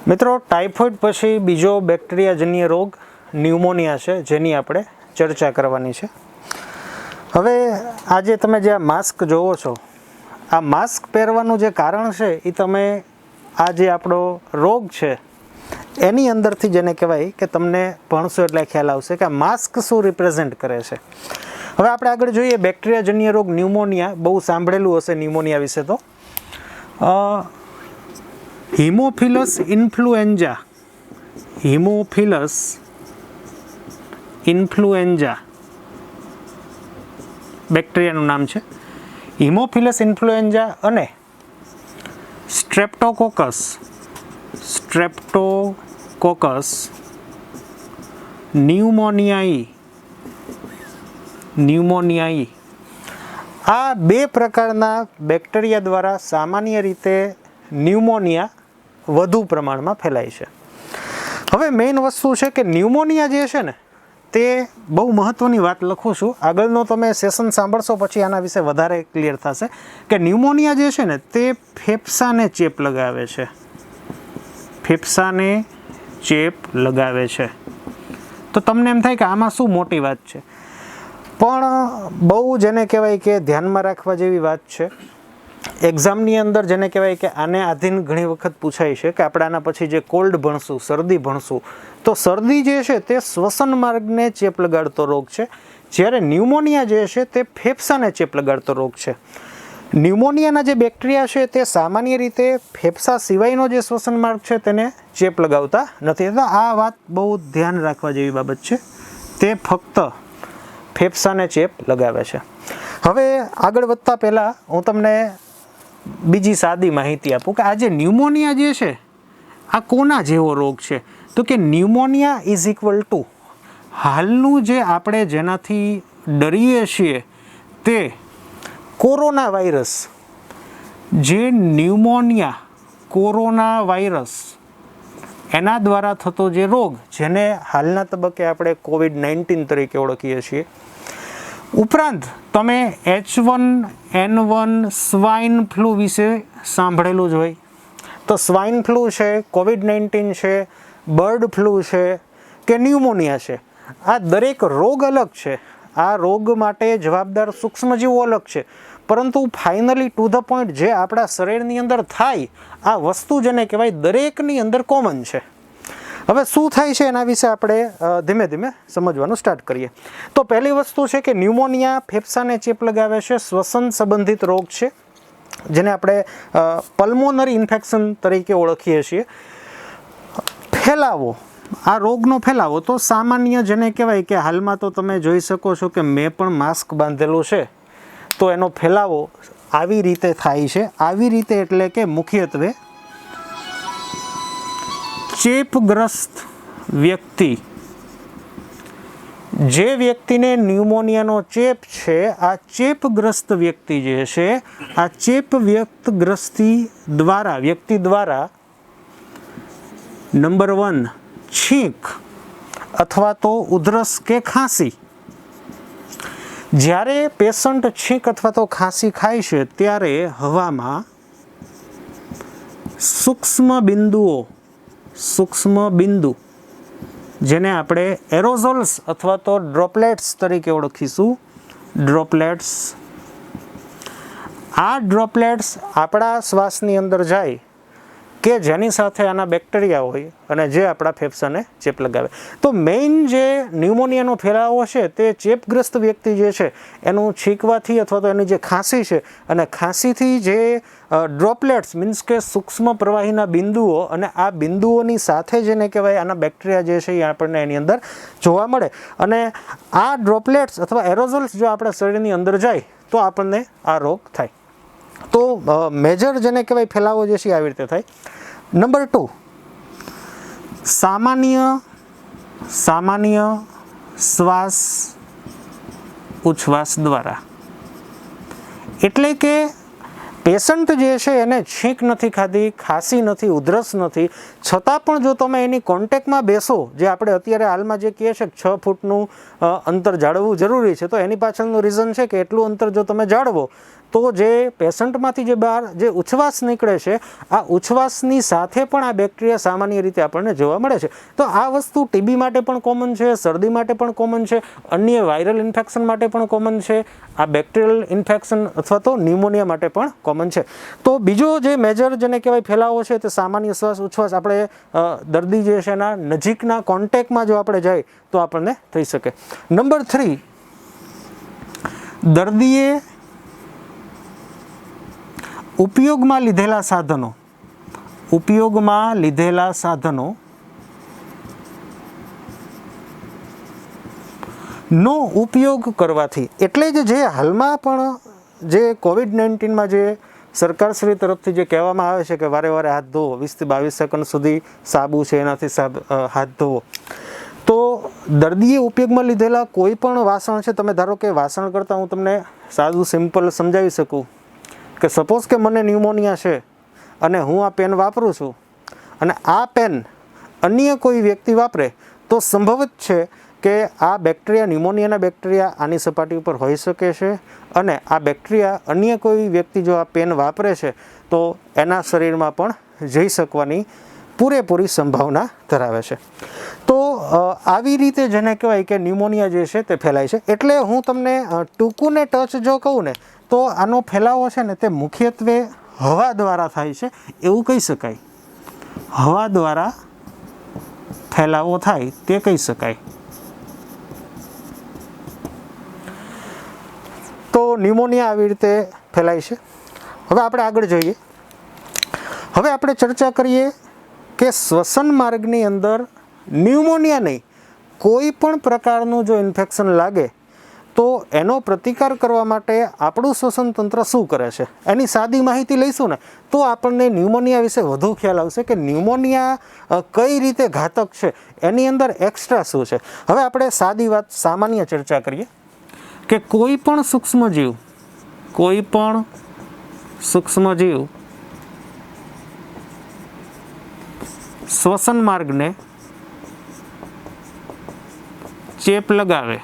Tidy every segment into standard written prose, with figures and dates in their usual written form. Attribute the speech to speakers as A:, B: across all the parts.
A: મિત્રો, ટાઇફોઇડ પછી બીજો બેક્ટેરિયાજન્ય રોગ ન્યુમોનિયા છે, જેની આપણે ચર્ચા કરવાની છે. હવે આજે તમે જે આ માસ્ક જોવો છો, આ માસ્ક પહેરવાનું જે કારણ છે એ તમે આ જે આપણો રોગ છે એની અંદરથી જેને કહેવાય કે તમને ભણશો એટલે ખ્યાલ આવશે કે આ માસ્ક શું રિપ્રેઝેન્ટ કરે છે. હવે આપણે આગળ જોઈએ બેક્ટેરિયાજન્ય રોગ ન્યુમોનિયા. બહુ સાંભળેલું હશે ન્યુમોનિયા વિશે. તો હિમોફિલસ ઇન્ફ્લુએન્ઝા, હિમોફિલસ ઇન્ફ્લુએન્ઝા બેક્ટેરિયાનું નામ છે. હિમોફિલસ ઇન્ફ્લુએન્ઝા અને સ્ટ્રેપ્ટોકોકસ, સ્ટ્રેપ્ટોકોકસ ન્યુમોનિયાઈ આ બે પ્રકારના બેક્ટેરિયા દ્વારા સામાન્ય રીતે ન્યુમોનિયા વધુ પ્રમાણમાં ફેલાય છે. હવે મેઇન વસ્તુ છે કે ન્યુમોનિયા જે છે ને તે બહુ મહત્ત્વની વાત લખું છું. આગળનો તમે સેશન સાંભળશો પછી આના વિશે વધારે ક્લિયર થશે કે ન્યુમોનિયા જે છે ને તે ફેફસાને ચેપ લગાવે છે, ફેફસાને ચેપ લગાવે છે. તો તમને એમ થાય કે આમાં શું મોટી વાત છે, પણ બહુ જેને કહેવાય કે ધ્યાનમાં રાખવા જેવી વાત છે. એક્ઝામની અંદર જેને કહેવાય કે આને આધીન ઘણી વખત પૂછાય છે કે આપણે આના પછી જે કોલ્ડ ભણશું, શરદી ભણશું, તો શરદી જે છે તે શ્વસન માર્ગને ચેપ લગાડતો રોગ છે, જ્યારે ન્યુમોનિયા જે છે તે ફેફસાને ચેપ લગાડતો રોગ છે. ન્યુમોનિયાના જે બેક્ટેરિયા છે તે સામાન્ય રીતે ફેફસા સિવાયનો જે શ્વસન માર્ગ છે તેને ચેપ લગાવતા નથી. તો આ વાત બહુ ધ્યાન રાખવા જેવી બાબત છે. તે ફક્ત ફેફસાને ચેપ લગાવે છે. હવે આગળ વધતા પહેલાં હું તમને બીજી સાદી માહિતી આપું કે આ જે ન્યુમોનિયા જે છે આ કોના જેવો રોગ છે. તો કે ન્યુમોનિયા ઇઝ ઇક્વલ ટુ હાલનું જે આપણે જેનાથી ડરીએ છીએ તે કોરોના વાયરસ, જે ન્યુમોનિયા કોરોના વાયરસ એના દ્વારા થતો જે રોગ, જેને હાલના તબક્કે આપણે કોવિડ-19 તરીકે ઓળખીએ છીએ. ઉપરાંત તમે H1N1 સ્વાઇન ફ્લૂ વિશે સાંભળેલું જ હોય. તો સ્વાઇન ફ્લૂ છે, કોવિડ-19 છે, બર્ડ ફ્લૂ છે કે ન્યુમોનિયા છે, આ દરેક રોગ અલગ છે. આ રોગ માટે જવાબદાર સૂક્ષ્મજીવો અલગ છે, પરંતુ ફાઇનલી ટુ ધ પોઈન્ટ જે આપણા શરીરની અંદર થાય આ વસ્તુ જેને કહેવાય દરેકની અંદર કોમન છે. હવે શું થાય છે એના વિશે આપણે ધીમે ધીમે સમજવાનું સ્ટાર્ટ કરીએ. તો પહેલી વસ્તુ છે કે ન્યુમોનિયા ફેફસાને ચેપ લગાવે છે, શ્વસન સંબંધિત રોગ છે, જેને આપણે પલ્મોનરી ઇન્ફેક્શન તરીકે ઓળખીએ છીએ. ફેલાવો, આ રોગનો ફેલાવો તો સામાન્ય જેને કહેવાય કે હાલમાં તો તમે જોઈ શકો છો કે મેં પણ માસ્ક બાંધેલું છે, તો એનો ફેલાવો આવી રીતે થાય છે. આવી રીતે એટલે કે મુખ્યત્વે ચેપગ્રસ્ત વ્યક્તિ, જે વ્યક્તિને ન્યુમોનિયાનો ચેપ છે, આ ચેપગ્રસ્ત વ્યક્તિ જે છે આ વ્યક્તિ દ્વારા નંબર 1 છીંક અથવા તો ઉધરસ કે ખાંસી. જ્યારે પેશન્ટ છીંક અથવા તો ખાંસી ખાય છે ત્યારે હવામાં સૂક્ષ્મ બિંદુ જેને આપણે એરોઝોલ્સ અથવા તો ડ્રોપલેટ્સ તરીકે ઓળખીશું, ડ્રોપલેટ્સ. આ ડ્રોપલેટ્સ આપણા શ્વાસની અંદર જાય કે જેની સાથે આના બેક્ટેરિયા હોય અને જે આપણા ફેફસાને ચેપ લગાવે. તો મેઇન જે ન્યુમોનિયાનો ફેલાવો છે તે ચેપગ્રસ્ત વ્યક્તિ જે છે એનું છીંકવાથી અથવા તો એની જે ખાંસી છે અને ખાંસીથી જે ડ્રોપલેટ્સ મીન્સ કે સૂક્ષ્મ પ્રવાહીના બિંદુઓ અને આ બિંદુઓની સાથે જેને કહેવાય આના બેક્ટેરિયા જે છે એ આપણને એની અંદર જોવા મળે. અને આ ડ્રોપલેટ્સ અથવા એરોઝોલ્સ જો આપણા શરીરની અંદર જાય તો આપણને આ રોગ થાય. તો મેજર જેને કહેવાય ફેલાવો જે છે આવી રીતે થાય. નંબર 2, સામાન્ય શ્વાસ ઉચ્છ્વાસ દ્વારા. એટલે કે પેશન્ટ જે છે એને છીંક નથી ખાધી, ખાંસી નથી, ઉધરસ નથી, છતાં પણ જો તમે એની કોન્ટેક્ટમાં બેસો, જે આપણે અત્યારે હાલમાં જે કહીએ છીએ 6 ફૂટનું અંતર જાળવવું જરૂરી છે, તો એની પાછળનું રીઝન છે કે એટલું અંતર જો તમે જાળવો તો જે પેશન્ટમાંથી જે બહાર જે ઉચ્છવાસ નીકળે છે, આ ઉચ્છવાસની સાથે પણ આ બેક્ટેરિયા સામાન્ય રીતે આપણને જોવા મળે છે. તો આ વસ્તુ ટીબી માટે પણ કોમન છે, શરદી માટે પણ કોમન છે, અન્ય વાયરલ ઇન્ફેક્શન માટે પણ કોમન છે, આ બેક્ટેરિયલ ઇન્ફેક્શન અથવા તો ન્યુમોનિયા માટે પણ કોમન છે. તો બીજો જે મેજર જેને કહેવાય ફેલાવો છે તે સામાન્ય શ્વાસ ઉચ્છવાસ આપણે દર્દી જે છે એના નજીકના કોન્ટેક્ટમાં જો આપણે જાય તો આપણને થઈ શકે. નંબર 3, દર્દીએ ઉપયોગમાં લીધેલા સાધનો નો ઉપયોગ કરવાથી, એટલે જે હાલમાં પણ જે કોવિડ-19માં જે સરકારશ્રી તરફથી જે કહેવામાં આવે છે કે વારે વારે હાથ ધોવો, 20 થી 22 સેકન્ડ સુધી સાબુ છે એનાથી હાથ ધોવો, તો દર્દીએ ઉપયોગમાં લીધેલા કોઈ પણ વાસણ છે, તમે ધારો કે વાસણ કરતાં હું તમને સાદું સિમ્પલ સમજાવી શકું કે સપોઝ કે મને ન્યુમોનિયા છે અને હું આ પેન વાપરું છું અને આ પેન અન્ય કોઈ વ્યક્તિ વાપરે તો સંભવિત છે કે આ બેક્ટેરિયા, ન્યુમોનિયાના બેક્ટેરિયા આની સપાટી ઉપર હોઈ શકે છે અને આ બેક્ટેરિયા અન્ય કોઈ વ્યક્તિ જો આ પેન વાપરે છે તો એના શરીરમાં પણ જઈ શકવાની પૂરેપૂરી સંભાવના ધરાવે છે. તો આવી રીતે જેને કહેવાય કે ન્યુમોનિયા જે છે તે ફેલાય છે. એટલે હું તમને ટૂંકું ને ટચ જો કહું ને તો આનો ફેલાવો છે ને તે મુખ્યત્વે હવા દ્વારા થાય છે એવું કહી શકાય. હવા દ્વારા ફેલાવો થાય તે કહી શકાય. તો ન્યુમોનિયા આવી રીતે ફેલાય છે. હવે આપણે આગળ જોઈએ. હવે આપણે ચર્ચા કરીએ કે શ્વસન માર્ગની અંદર ન્યુમોનિયા નહીં, કોઈ પણ પ્રકારનું જો ઇન્ફેક્શન લાગે તો એનો પ્રતિકાર કરવા માટે આપણું શ્વસન તંત્ર શું કરે છે એની સાદી માહિતી લઈશું ને તો આપણને ન્યુમોનિયા વિશે વધુ ખ્યાલ આવશે કે ન્યુમોનિયા કઈ રીતે ઘાતક છે, એની અંદર એક્સ્ટ્રા શું છે. હવે આપણે સાદી વાત સામાન્ય ચર્ચા કરીએ કે કોઈ પણ સૂક્ષ્મજીવ શ્વસન માર્ગને ચેપ લગાવે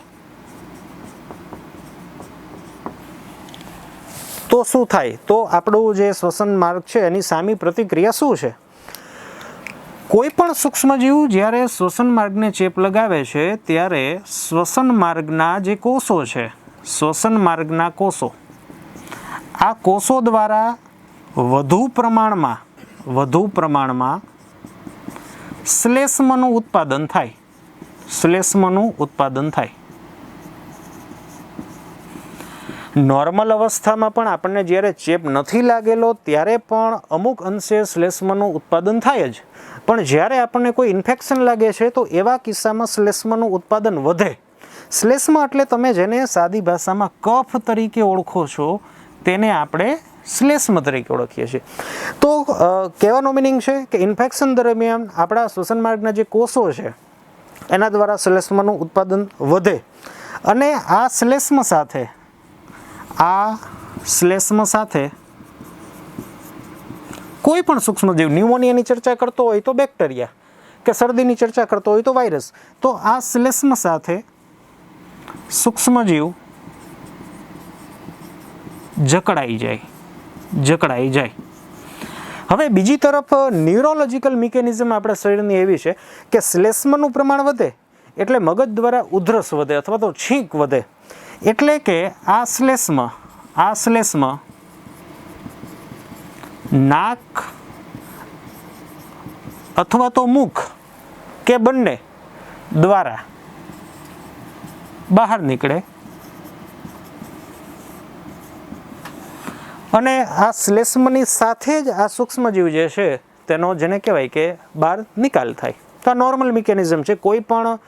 A: તો શું થાય? તો આપણું જે શ્વસન માર્ગ છે એની સામી પ્રતિક્રિયા શું છે? કોઈ પણ સૂક્ષ્મજીવ જ્યારે શ્વસન માર્ગને ચેપ લગાવે છે ત્યારે શ્વસન માર્ગના જે કોષો છે, શ્વસન માર્ગના કોષો, આ કોષો દ્વારા વધુ પ્રમાણમાં શ્લેષ્મનું ઉત્પાદન થાય. નોર્મલ અવસ્થામાં પણ આપણને જ્યારે ચેપ નથી લાગેલો ત્યારે પણ અમુક અંશે શ્લેષ્મનું ઉત્પાદન થાય જ, પણ જ્યારે આપણને કોઈ ઇન્ફેક્શન લાગે છે તો એવા કિસ્સામાં શ્લેષ્મનું ઉત્પાદન વધે. શ્લેષ્મ એટલે તમે જેને સાદી ભાષામાં કફ તરીકે ઓળખો છો તેને આપણે શ્લેષ્મ તરીકે ઓળખીએ છીએ. તો કહેવાનો મિનિંગ છે કે ઇન્ફેક્શન દરમિયાન આપણા શ્વસન માર્ગના જે કોષો છે એના દ્વારા શ્લેષ્મનું ઉત્પાદન વધે અને આ શ્લેષ્મ સાથે કોઈ પણ સૂક્ષ્મજીવ, ન્યુમોનિયાની ચર્ચા કરતો હોય તો બેક્ટેરિયા, કે શરદીની ચર્ચા કરતો હોય તો વાયરસ, તો આ શ્લેષ્મ સાથે સૂક્ષ્મજીવ જકડાઈ જાય. હવે બીજી તરફ ન્યુરોલોજિકલ મિકેનિઝમ આપણા શરીરની એવી છે કે શ્લેષ્મનું પ્રમાણ વધે એટલે મગજ દ્વારા ઉધરસ વધે અથવા તો છીંક વધે. એટલે કે આ શ્લેષ્મ નાક અથવા તો મુખ કે બંને દ્વારા બહાર નીકળે અને આ શ્લેષ્મની સાથે જ આ સૂક્ષ્મજીવ જે છે તેનો જેને કહેવાય કે બહાર નિકાલ થાય. તો આ નોર્મલ મિકેનિઝમ છે. કોઈ પણ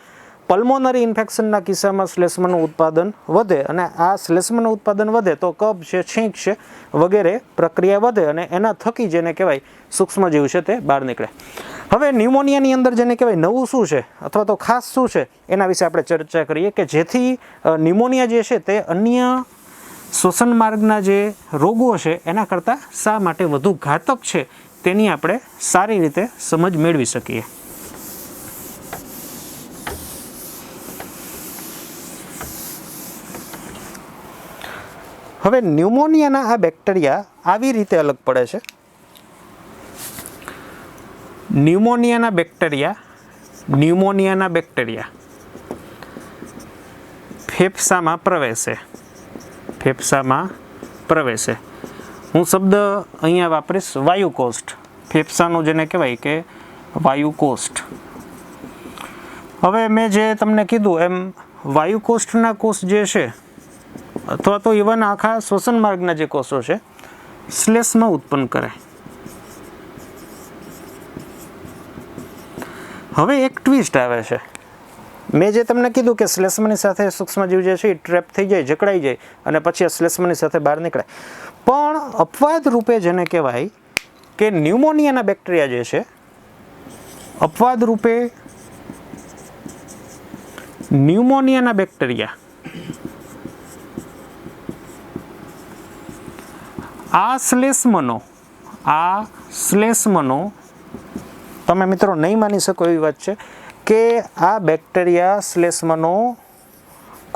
A: પલ્મોનરી ઇન્ફેક્શનના કિસ્સામાં શ્લેષ્મનું ઉત્પાદન વધે અને આ શ્લેષ્મનું ઉત્પાદન વધે તો કફ છે, છીંક છે વગેરે પ્રક્રિયા વધે અને એના થકી જેને કહેવાય સૂક્ષ્મજીવ છે તે બહાર નીકળે. હવે ન્યુમોનિયાની અંદર જેને કહેવાય નવું શું છે અથવા તો ખાસ શું છે એના વિશે આપણે ચર્ચા કરીએ કે જેથી ન્યુમોનિયા જે છે તે અન્ય શ્વસન માર્ગના જે રોગો છે એના કરતાં શા માટે વધુ ઘાતક છે તેની આપણે સારી રીતે સમજ મેળવી શકીએ. હવે ન્યુમોનિયાના આ બેક્ટેરિયા આવી રીતે અલગ પડે છે. ન્યુમોનિયાના બેક્ટેરિયા ફેફસામાં પ્રવેશે. હું શબ્દ અહીંયા વાપરીશ વાયુકોષ્ઠ. ફેફસાનું જેને કહેવાય કે વાયુકોષ્ઠ. હવે મેં જે તમને કીધું એમ વાયુકોષ્ઠના કોષ જે છે અથવા તો ઇવન આખા શ્વસન માર્ગના જે કોષો છે શ્લેષ્મા ઉત્પન્ન કરે. હવે એક ટ્વિસ્ટ આવે છે. મેં જે તમને કીધું કે શ્લેષ્માની સાથે સૂક્ષ્મજીવ જે છે એ ટ્રેપ થઈ જાય, જકડાઈ જાય અને પછી આ શ્લેષ્માની સાથે બહાર નીકળે. પણ અપવાદ રૂપે જેને કહેવાય કે ન્યુમોનિયાના બેક્ટેરિયા જે છે, અપવાદ રૂપે ન્યુમોનિયાના બેક્ટેરિયા આ શ્લેષ્મનો તમે મિત્રો નહીં માની શકો એવી વાત છે કે આ બેક્ટેરિયા શ્લેષ્મનો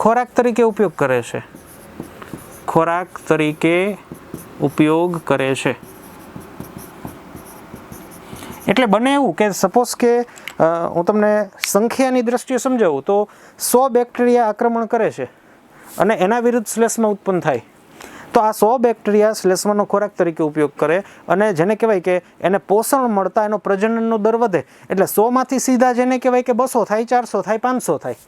A: ખોરાક તરીકે ઉપયોગ કરે છે. એટલે બને એવું કે સપોઝ કે હું તમને સંખ્યાની દ્રષ્ટિએ સમજાવું તો 100 બેક્ટેરિયા આક્રમણ કરે છે અને એના વિરુદ્ધ શ્લેષ્મા ઉત્પન્ન થાય, તો આ 100 બેક્ટેરિયા શ્લેષ્માનો ખોરાક તરીકે ઉપયોગ કરે અને જેને કહેવાય કે એને પોષણ મળતા એનો પ્રજનનનો દર વધે. એટલે 100માંથી સીધા જેને કહેવાય કે 200 થાય, 400 થાય, 500 થાય.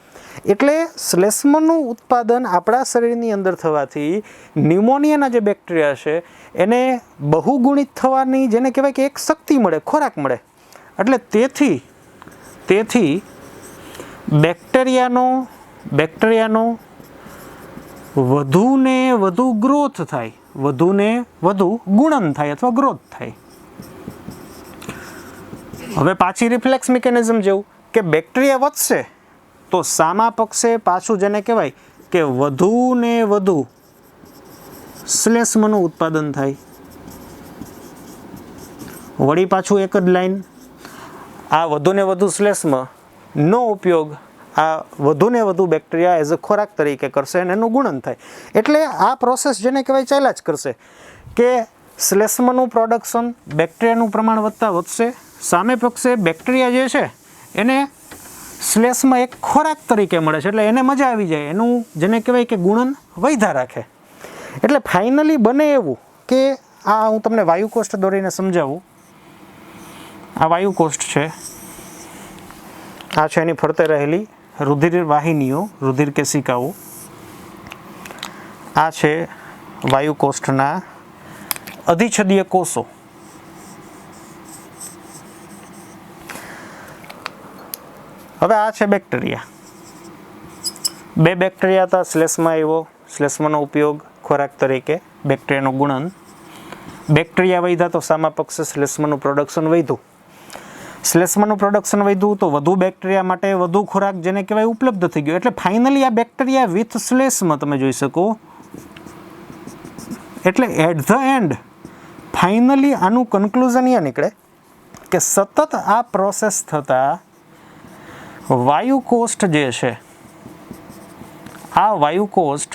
A: એટલે શ્લેષ્માનું ઉત્પાદન આપણા શરીરની અંદર થવાથી ન્યુમોનિયાના જે બેક્ટેરિયા છે એને બહુગુણિત થવાની જેને કહેવાય કે એક શક્તિ મળે, ખોરાક મળે. એટલે તેથી બેક્ટેરિયાનો વધુને વધુ ગ્રોથ થાય, વધુને વધુ ગુણન થાય અથવા ગ્રોથ થાય. હવે પાછી રિફ્લેક્સ મિકેનિઝમ જેવું કે બેક્ટેરિયા વધશે તો સામા પક્ષે પાછું જેને કહેવાય કે વધુને વધુ શ્લેષ્મનું ઉત્પાદન થાય. વળી પાછું એક જ લાઈન, આ વધુને વધુ શ્લેષ્મનો ઉપયોગ આ વધુને વધુ બેક્ટેરિયા એઝ અ ખોરાક તરીકે કરશે અને એનું ગુણન થાય. એટલે આ પ્રોસેસ જેને કહેવાય ચાલ્યા જ કરશે કે શ્લેષ્મનું પ્રોડક્શન, બેક્ટેરિયાનું પ્રમાણ વધશે. સામે પક્ષે બેક્ટેરિયા જે છે એને શ્લેષ્મા એક ખોરાક તરીકે મળે છે એટલે એને મજા આવી જાય, એનું જેને કહેવાય કે ગુણન વધ્યા રાખે. એટલે ફાઇનલી બને એવું કે આ હું તમને વાયુકોષ્ઠ દોરીને સમજાવું. આ વાયુકોષ્ઠ છે, આ છે એની ફરતે રહેલી રુધિર વાહિનીઓ, રુધિર કેશિકાઓ. આ છે વાયુકોષ્ઠના અધિચ્છદીય કોષો. હવે આ છે બેક્ટેરિયા. 2 બેક્ટેરિયા હતા, શ્લેષ્મા આવ્યો, શ્લેષ્માનો ઉપયોગ ખોરાક તરીકે, બેક્ટેરિયાનું ગુણન. બેક્ટેરિયા વધ્યા તો સામા પક્ષે શ્લેષ્માનું પ્રોડક્શન વધ્યું. શ્લેષ્માનું પ્રોડક્શન વધ્યું તો વધુ બેક્ટેરિયા માટે વધુ ખોરાક જેને કહેવાય ઉપલબ્ધ થઈ ગયો. એટલે ફાઇનલી આ બેક્ટેરિયા વિથ શ્લેષ્મા તમે જોઈ શકો. એટલે એટ ધ એન્ડ ફાઇનલી આનું કન્ક્લુઝન એ નીકળે કે સતત આ પ્રોસેસ થતાં વાયુકોષ્ઠ જે છે, આ વાયુકોષ્ઠ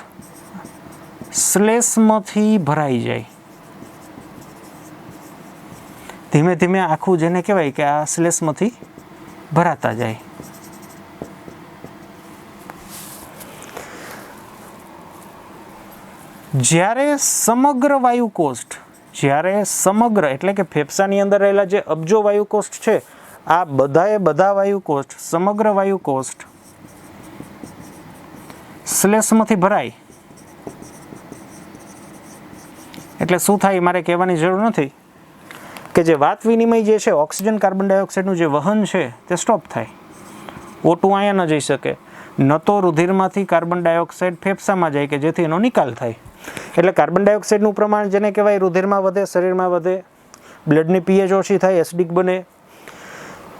A: શ્લેષ્મથી ભરાઈ જાય. ધીમે ધીમે આખું જેને કહેવાય કે આ શ્લેષ્મથી ભરાતા જાય. જ્યારે સમગ્ર એટલે કે ફેફસાની અંદર રહેલા જે અબજો વાયુકોષ્ઠ છે, આ બધા વાયુકોષ્ઠ, સમગ્ર વાયુકોષ્ઠ શ્લેષ્મથી ભરાય એટલે શું થાય મારે કહેવાની જરૂર નથી કે જે વાત વિનિમય જે છે, ઓક્સિજન કાર્બન ડાયોક્સાઇડનું જે વહન છે તે સ્ટોપ થાય. O2 અહીંયા ન જઈ શકે, ન તો રુધિરમાંથી કાર્બન ડાયોક્સાઇડ ફેફસામાં જાય કે જેથી એનો નિકાલ થાય. એટલે કાર્બન ડાયોક્સાઇડનું પ્રમાણ જેને કહેવાય રુધિરમાં વધે, શરીરમાં વધે, બ્લડની pH ઓછી થાય, એસિડિક બને.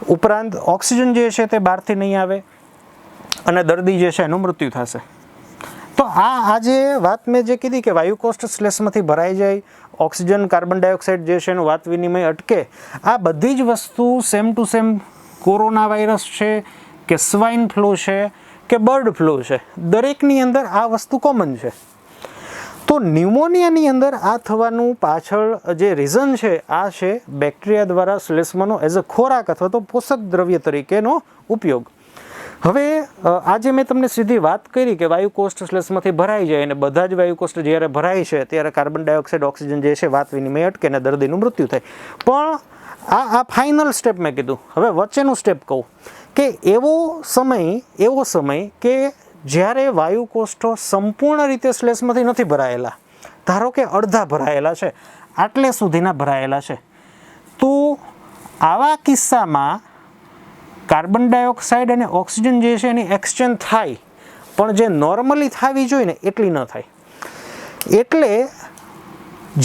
A: ઉપરાંત ઓક્સિજન જે છે તે બહારથી નહીં આવે અને દર્દી જે છે એનું મૃત્યુ થશે. તો આજે વાત મેં જે કીધી કે વાયુ કોષ્ઠ શ્લેષમાંથી ભરાઈ જાય, ઓક્સિજન કાર્બન ડાયોક્સાઇડ જે છે એનું વાત વિનિમય અટકે, આ બધી જ વસ્તુ same to same coronavirus છે કે સ્વાઇન ફ્લૂ છે કે બર્ડ ફ્લૂ છે, દરેકની અંદર આ વસ્તુ કોમન છે. તો ન્યુમોનિયાની અંદર આ થવાનું પાછળ જે રીઝન છે આ છે બેક્ટેરિયા દ્વારા શ્લેષ્મનો એઝ અ ખોરાક અથવા તો પોષક દ્રવ્ય તરીકેનો ઉપયોગ. હવે આજે મેં તમને સીધી વાત કરી કે વાયુ કોષ્ઠ શ્લેષ્મથી ભરાઈ જાય અને બધા જ વાયુ કોષ્ઠ જ્યારે ભરાય છે ત્યારે કાર્બન ડાયોક્સાઇડ ઓક્સિજન જે છે વાત વિનિમય અટકે અને દર્દીનું મૃત્યુ થાય. પણ આ ફાઇનલ સ્ટેપ મેં કીધું. હવે વચ્ચેનું સ્ટેપ કહું કે એવો સમય કે જ્યારે વાયુ કોષ્ઠો સંપૂર્ણ રીતે શ્લેષ્મથી નથી ભરાયેલા, ધારો કે અડધા ભરાયેલા છે, આટલે સુધીના ભરાયેલા છે, તો આવા કિસ્સામાં કાર્બન ડાયોક્સાઇડ અને ઓક્સિજન જે છે એની એક્સચેન્જ થાય, પણ જે નોર્મલી થવી જોઈએ ને એટલી ન થાય. એટલે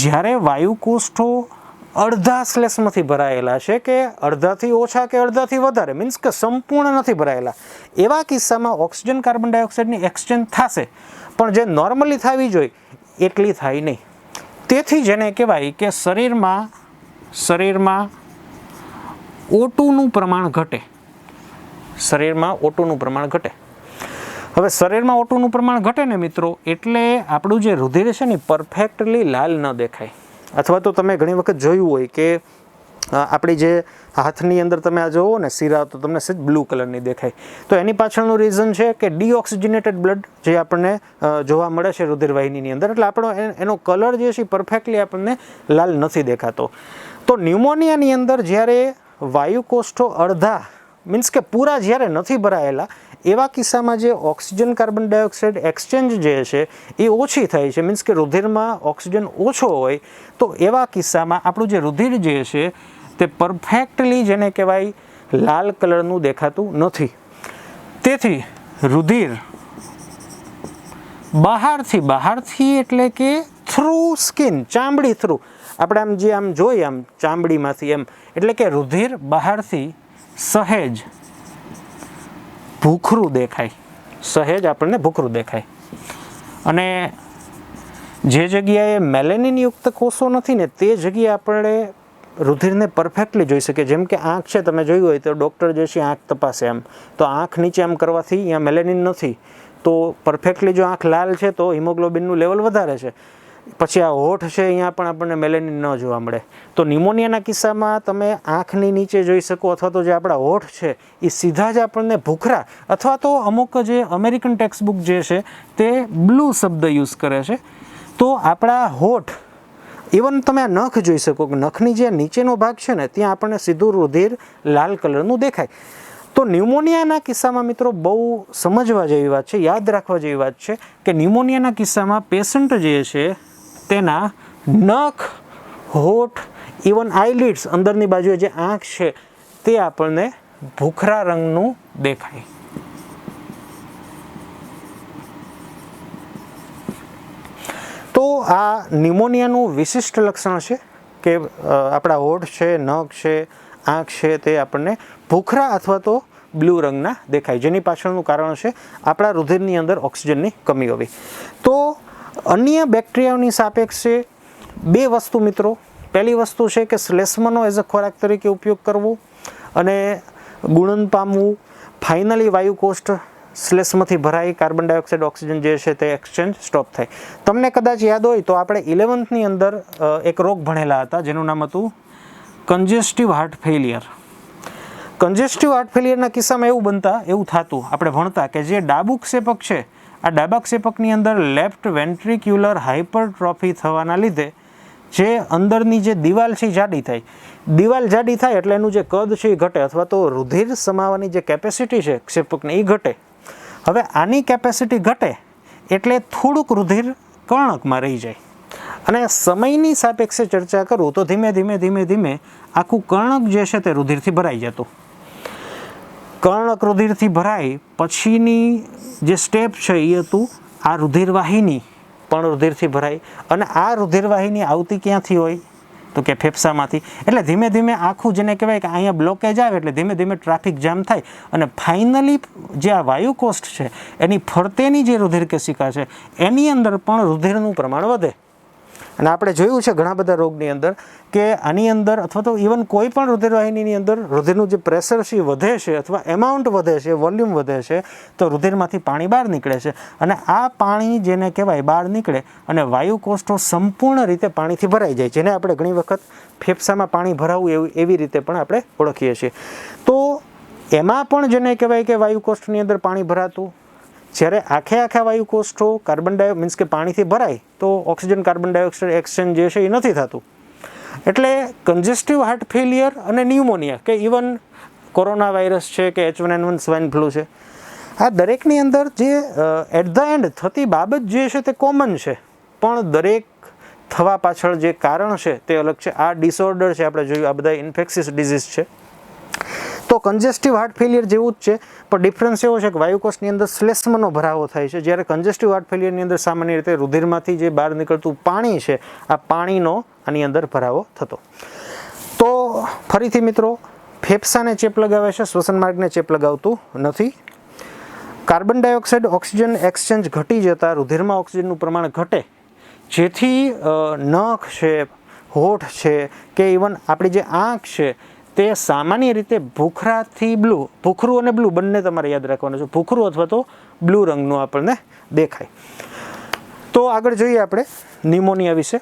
A: જ્યારે વાયુ કોષ્ઠો અડધા શ્લેષ્મથી ભરાયેલા છે કે અડધાથી ઓછા કે અડધાથી વધારે, મીન્સ કે સંપૂર્ણ નથી ભરાયેલા, એવા કિસ્સામાં ઓક્સિજન કાર્બન ડાયોક્સાઇડની એક્સચેન્જ થશે, પણ જે નોર્મલી થવી જોઈએ એટલી થાય નહીં. તેથી જેને કહેવાય કે શરીરમાં O2નું પ્રમાણ ઘટે. શરીરમાં O2નું પ્રમાણ ઘટે. હવે શરીરમાં O2નું પ્રમાણ ઘટે ને મિત્રો, એટલે આપણું જે રુધિર છે ને પરફેક્ટલી લાલ ન દેખાય. અથવા તો તમે ઘણી વખત જોયું હોય કે આપણી જે હાથની અંદર તમે આ જોવો ને શીરા, તો તમને સહેજ બ્લુ કલરની દેખાય. તો એની પાછળનું રીઝન છે કે ડીઓક્સિજનેટેડ બ્લડ જે આપણને જોવા મળે છે રુધિરવાહિનીની અંદર, એટલે આપણો એનો કલર જે છે પરફેક્ટલી આપણને લાલ નથી દેખાતો. તો ન્યુમોનિયાની અંદર જ્યારે વાયુ કોષ્ઠો અડધા મીન્સ કે પૂરા જ્યારે નથી ભરાયેલા, એવા કિસ્સામાં જે ઓક્સિજન કાર્બન ડાયોક્સાઇડ એક્સચેન્જ જે છે એ ઓછી થાય છે, મીન્સ કે રુધિરમાં ઓક્સિજન ઓછો હોય, તો એવા કિસ્સામાં આપણું જે રુધિર જે છે તે પરફેક્ટલી જેને કહેવાય લાલ કલરનું દેખાતું નથી. તેથી રુધિર બહારથી એટલે કે થ્રુ સ્કિન, ચામડી થ્રુ, આપણે આમ જોઈએ આમ ચામડીમાંથી એમ, એટલે કે રુધિર બહારથી સહેજ ભૂખરું દેખાય, સહેજ આપણને ભૂખરું દેખાય. અને જે જગ્યાએ મેલેનિન યુક્ત કોષો નથી ને તે જગ્યાએ આપણે રુધિરને પરફેક્ટલી જોઈ શકીએ. જેમ કે આંખ છે, તમે જોયું હોય તો ડૉક્ટર જે છે આંખ તપાસે એમ, તો આંખ નીચે આમ કરવાથી અહીંયા મેલેનિન નથી, તો પરફેક્ટલી જો આંખ લાલ છે તો હિમોગ્લોબિનનું લેવલ વધારે છે. પછી આ હોઠ છે, અહીંયા પણ આપણને મેલેનિન ન જોવા મળે. તો ન્યુમોનિયાના કિસ્સામાં તમે આંખની નીચે જોઈ શકો, અથવા તો જે આપણા હોઠ છે એ સીધા જ આપણને ભૂખરા, અથવા તો અમુક જે અમેરિકન ટેક્સ્ટબુક જે છે તે બ્લુ શબ્દ યુઝ કરે છે. તો આપણા હોઠ, ઇવન તમે આ નખ જોઈ શકો કે નખની જે નીચેનો ભાગ છે ને ત્યાં આપણને સીધું રુધિર લાલ કલરનું દેખાય. તો ન્યુમોનિયાના કિસ્સામાં મિત્રો બહુ સમજવા જેવી વાત છે, યાદ રાખવા જેવી વાત છે કે ન્યુમોનિયાના કિસ્સામાં પેશન્ટ જે છે તેના નખ, હોઠ, ઇવન આઈલિડ્સ, અંદરની બાજુએ જે આંખ છે તે આપણને ભૂખરા રંગનું દેખાય. તો આ ન્યુમોનિયાનું વિશિષ્ટ લક્ષણ છે કે આપણા હોઠ છે, નખ છે, આંખ છે તે આપણને ભૂખરા અથવા તો બ્લુ રંગના દેખાય, જેની પાછળનું કારણ છે આપણા રુધિરની અંદર ઓક્સિજનની કમી હોવી. તો અન્ય બેક્ટેરિયાઓની સાપેક્ષે બે વસ્તુ મિત્રો. પહેલી વસ્તુ છે કે શ્લેષ્મનો એઝ અ ખોરાક તરીકે ઉપયોગ કરવો અને ગુણન પામવું. ફાઇનલી વાયુ કોષ્ઠ શ્લેષ્મથી ભરાઈ, કાર્બન ડાયોક્સાઇડ ઓક્સિજન જે છે તે એક્સચેન્જ સ્ટોપ થાય. તમને કદાચ યાદ હોય તો આપણે 11th અંદર એક રોગ ભણેલા હતા જેનું નામ હતું કન્જેસ્ટિવ હાર્ટ ફેલિયર. કન્જેસ્ટિવ હાર્ટ ફેલિયરના કિસ્સામાં એવું થતું, આપણે ભણતા કે જે ડાબુક ક્ષેપક છે, આ ડાબા ક્ષેપકની અંદર લેફ્ટ વેન્ટ્રિક્યુલર હાઇપરટ્રોફી થવાના લીધે જે અંદરની જે દિવાલ છે એ જાડી થાય. દિવાલ જાડી થાય એટલે એનું જે કદ છે એ ઘટે, અથવા તો રુધિર સમાવવાની જે કેપેસિટી છે ક્ષેપકની એ ઘટે. હવે આની કેપેસિટી ઘટે એટલે થોડુંક રુધિર કર્ણકમાં રહી જાય. અને સમયની સાપેક્ષે ચર્ચા કરું તો ધીમે ધીમે આખું કર્ણક જે છે તે રુધિરથી ભરાઈ જતું. કર્ણક રુધિરથી ભરાય પછીની જે સ્ટેપ છે એ હતું આ રુધિરવાહિની પણ રુધિરથી ભરાય. અને આ રુધિરવાહિની આવતી ક્યાંથી હોય? તો કે ફેફસામાંથી. એટલે ધીમે ધીમે આખું જેને કહેવાય કે અહીંયા બ્લોકેજ આવે એટલે ધીમે ધીમે ટ્રાફિક જામ થાય અને ફાઇનલી જે આ વાયુકોષ્ઠ છે એની ફરતેની જે રુધિર કેશિકા છે એની અંદર પણ રુધિરનું પ્રમાણ વધે. અને આપણે જોયું છે ઘણા બધા રોગની અંદર કે આની અંદર અથવા તો ઇવન કોઈ પણ રુધિરવાહિનીની અંદર રુધિરનું જે પ્રેશર છે વધે છે અથવા એમાઉન્ટ વધે છે, વોલ્યુમ વધે છે, તો રુધિરમાંથી પાણી બહાર નીકળે છે અને આ પાણી જેને કહેવાય બહાર નીકળે અને વાયુકોષ્ઠો સંપૂર્ણ રીતે પાણીથી ભરાઈ જાય, જેને આપણે ઘણી વખત ફેફસામાં પાણી ભરાવવું એવી રીતે પણ આપણે ઓળખીએ છીએ. તો એમાં પણ જેને કહેવાય કે વાયુકોષ્ઠની અંદર પાણી ભરાતું, જ્યારે આખા વાયુકોષ્ઠો મીન્સ કે પાણીથી ભરાય તો ઓક્સિજન કાર્બન ડાયોક્સાઇડ એક્સચેન્જ જે છે એ નથી થતું. એટલે કન્જેસ્ટિવ હાર્ટ ફેલિયર અને ન્યુમોનિયા કે ઇવન કોરોના વાયરસ છે કે H1N1 સ્વાઇન ફ્લૂ છે, આ દરેકની અંદર જે એટ ધ એન્ડ થતી બાબત જે છે તે કોમન છે, પણ દરેક થવા પાછળ જે કારણ છે તે અલગ છે. આ ડિસઓર્ડર છે, આપણે જોયું આ બધા ઇન્ફેક્શિયસ ડિઝીઝ છે. તો કન્જેસ્ટિવ હાર્ટ ફેલિયર જેવું જ છે, પણ ડિફરન્સ એવો છે કે વાયુકોષ્ઠની અંદર શ્લેષ્મનો ભરાવો થાય છે, જ્યારે કન્જેસ્ટિવ હાર્ટ ફેલિયરની અંદર સામાન્ય રીતે રુધિરમાંથી જે બહાર નીકળતું પાણી છે આ પાણીનો આની અંદર ભરાવો થતો. તો ફરીથી મિત્રો, ફેફસાને ચેપ લગાવે છે, શ્વસન માર્ગને ચેપ લગાવતું નથી. કાર્બન ડાયોક્સાઇડ ઓક્સિજન એક્સચેન્જ ઘટી જતાં રુધિરમાં ઓક્સિજનનું પ્રમાણ ઘટે, જેથી નખ છે, હોઠ છે કે ઇવન આપણી જે આંખ છે તે સામાન્ય રીતે ભૂખરાથી બ્લુ, ભૂખરું અને બ્લુ બંને તમારે યાદ રાખવાનું છે, ભૂખરું અથવા તો બ્લુ રંગનું આપણને દેખાય. તો આગળ જોઈએ આપણે ન્યુમોનિયા વિશે.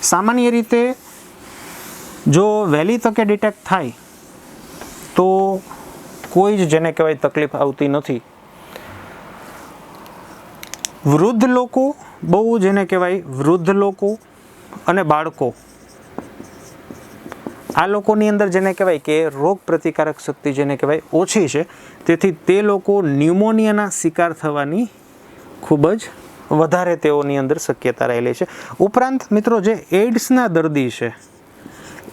A: સામાન્ય રીતે જો વહેલી તકે ડિટેક્ટ થાય તો કોઈ જ જેને કહેવાય તકલીફ આવતી નથી. વૃદ્ધ લોકો, બહુ જેને કહેવાય વૃદ્ધ લોકો અને બાળકો, આ લોકોની અંદર જેને કહેવાય કે રોગ પ્રતિકારક શક્તિ જેને કહેવાય ઓછી છે, તેથી તે લોકો ન્યુમોનિયાના શિકાર થવાની ખૂબ જ વધારે તેઓની અંદર શક્યતા રહેલી છે. ઉપરાંત મિત્રો, જે એઇડ્સના દર્દી છે,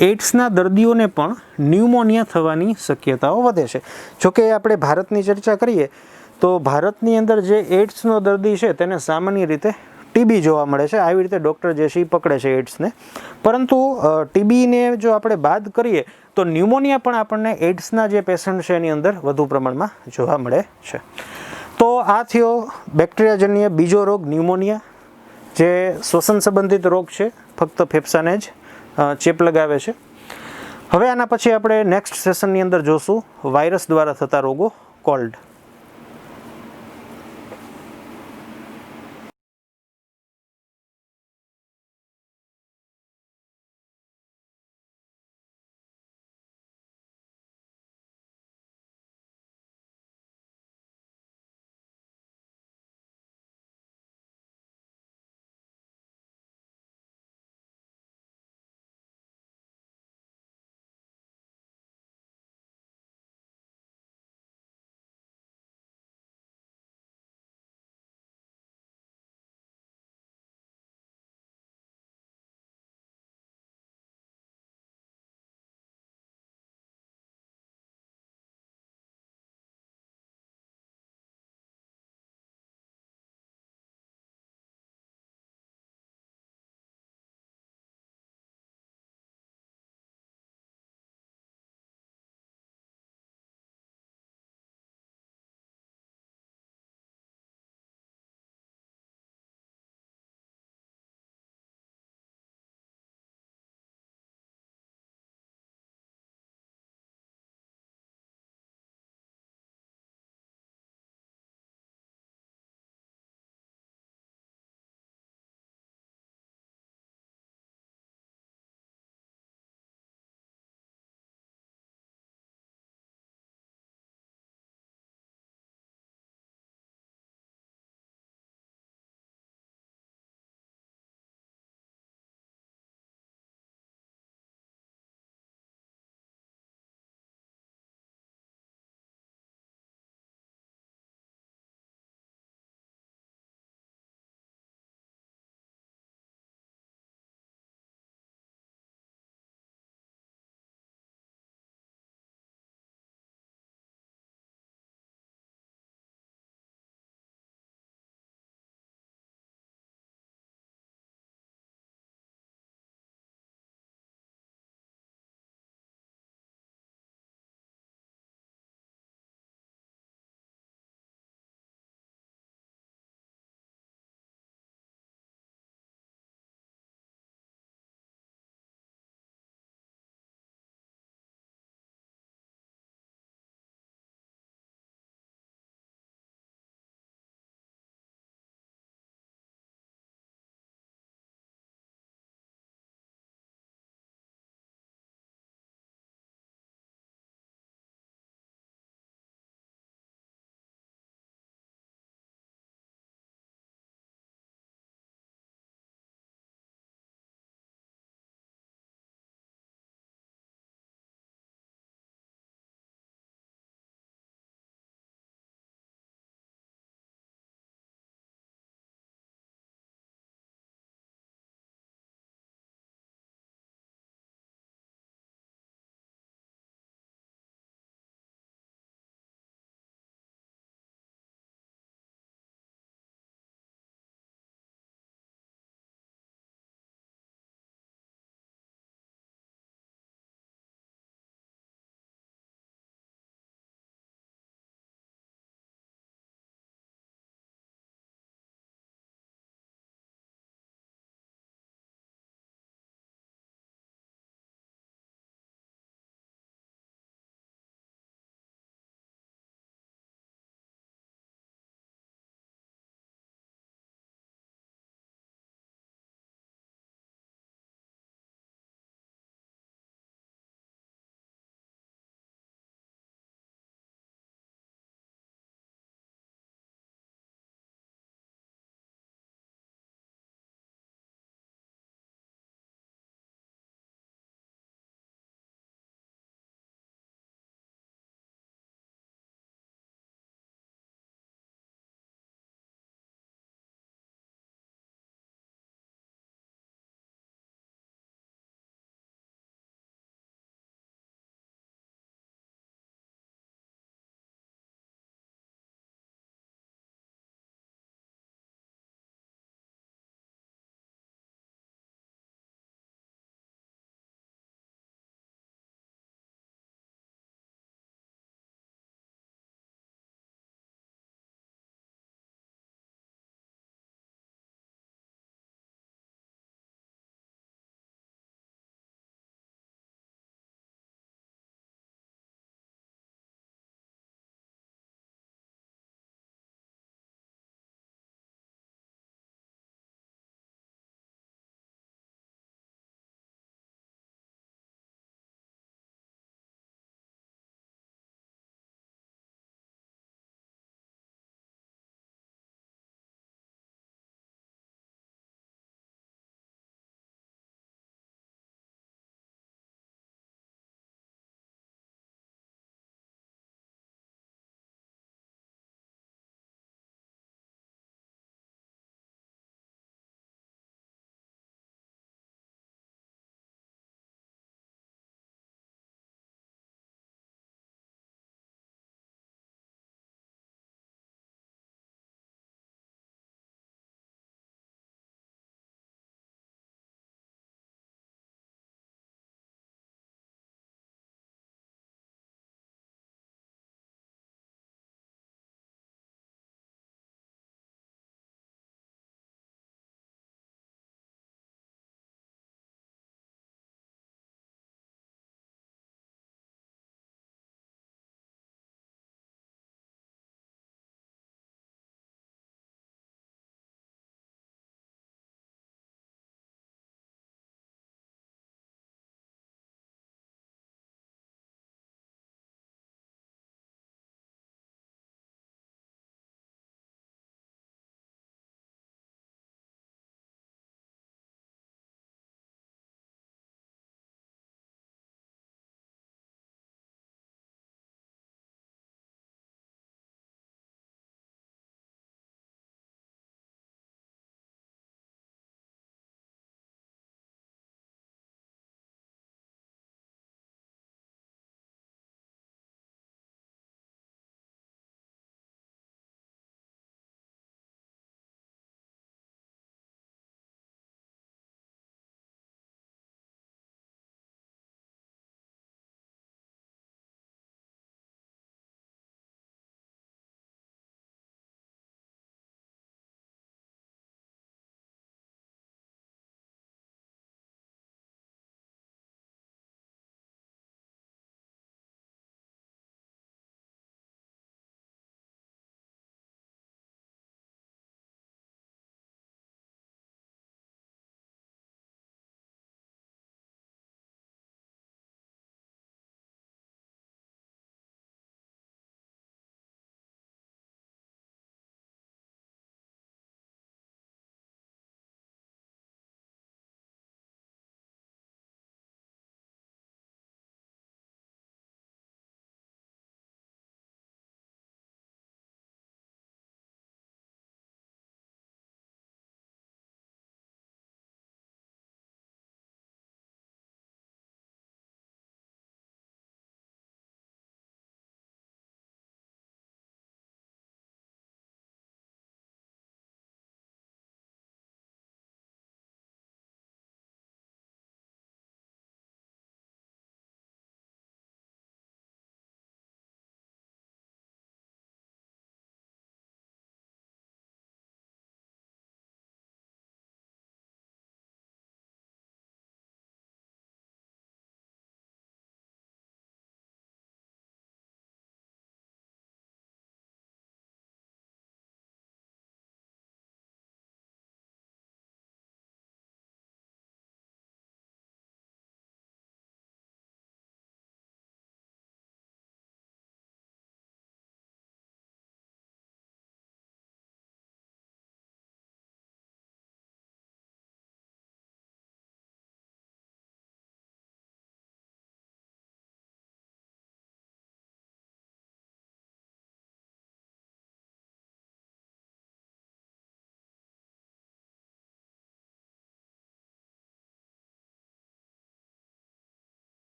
A: એઇડ્સના દર્દીઓને પણ ન્યુમોનિયા થવાની શક્યતાઓ વધે છે. જોકે આપણે ભારતની ચર્ચા કરીએ તો ભારતની અંદર જે એઇડ્સનો દર્દી છે તેને સામાન્ય રીતે ટીબી જોવા મળે છે. આવી રીતે ડૉક્ટર જે છે એ પકડે છે એઇડ્સને. પરંતુ ટીબીને જો આપણે બાદ કરીએ તો ન્યુમોનિયા પણ આપણને એઇડ્સના જે પેશન્ટ છે એની અંદર વધુ પ્રમાણમાં જોવા મળે છે. તો આ થયો બેક્ટેરિયાજન્ય બીજો રોગ ન્યુમોનિયા, જે શ્વસન સંબંધિત રોગ છે, ફક્ત ફેફસાને જ ચેપ લગાવે છે. હવે આના પછી આપણે નેક્સ્ટ સેશનની અંદર જોશું વાયરસ દ્વારા થતા રોગો, કોલ્ડ.